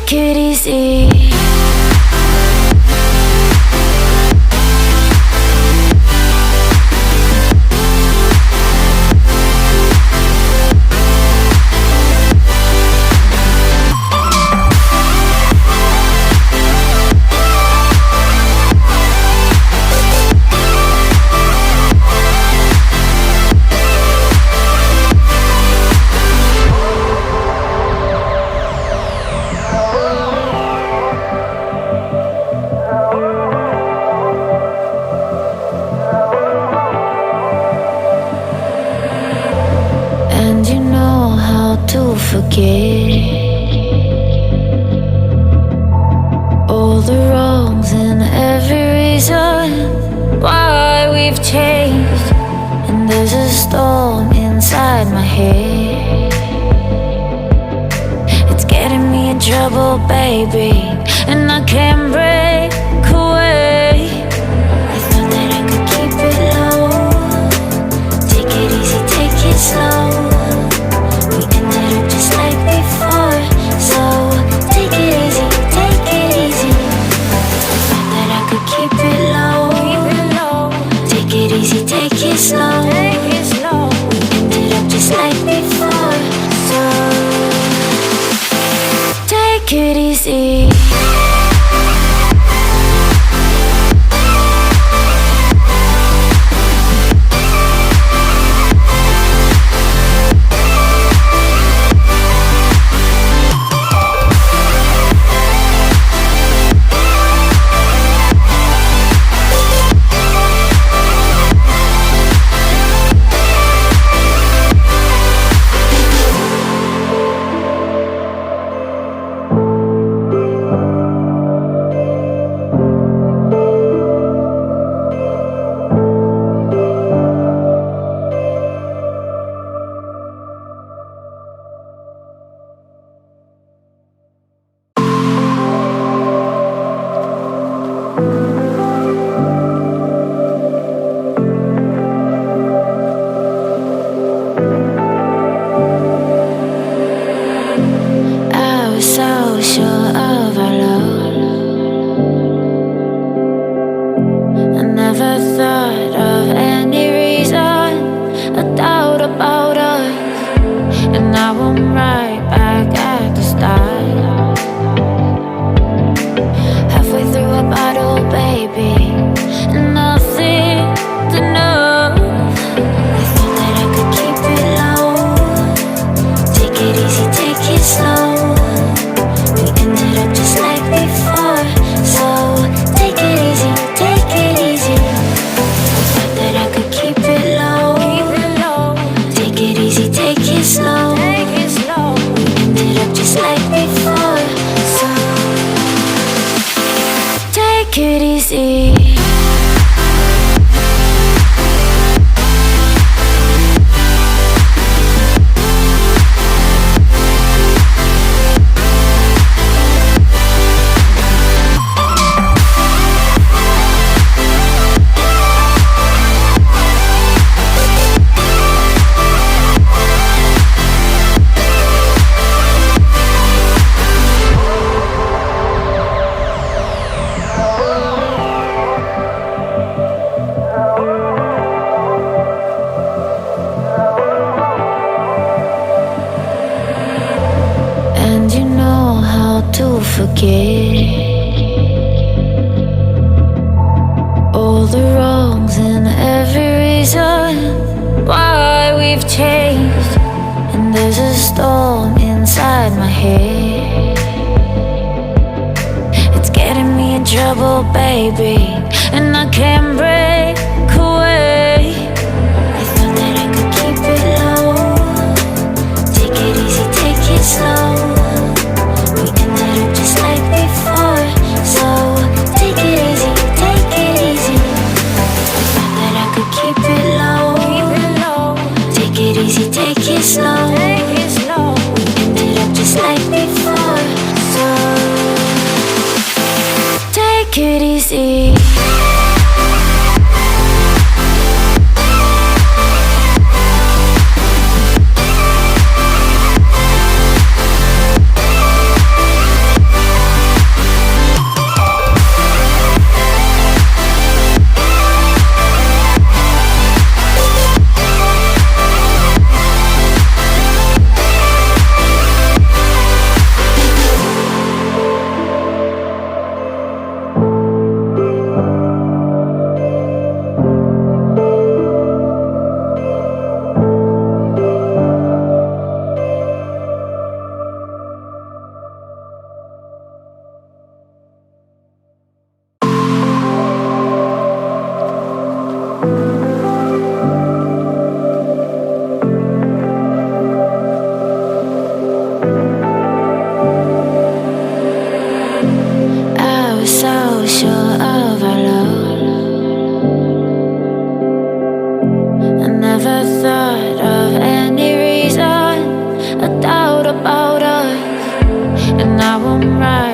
Take it easy. Forget all the wrongs and every reason why we've changed. And there's a storm inside my head. It's getting me in trouble, baby, and I can't break away. I thought that I could keep it low. Take it easy, take it slow. Just like before, so take it easy, take it easy. I thought that I could keep it low, take it easy, take it slow. We ended up just like before, so take it easy. All the wrongs and every reason why we've changed. And there's a storm inside my head. It's getting me in trouble, baby, and I can't break away. I thought that I could keep it low. Take it easy, take it slow. We ended up just like before, so take it easy, take it easy. I thought that I could keep it low. Take it easy, take it slow. We ended up just like before, so take it easy. now I'm right.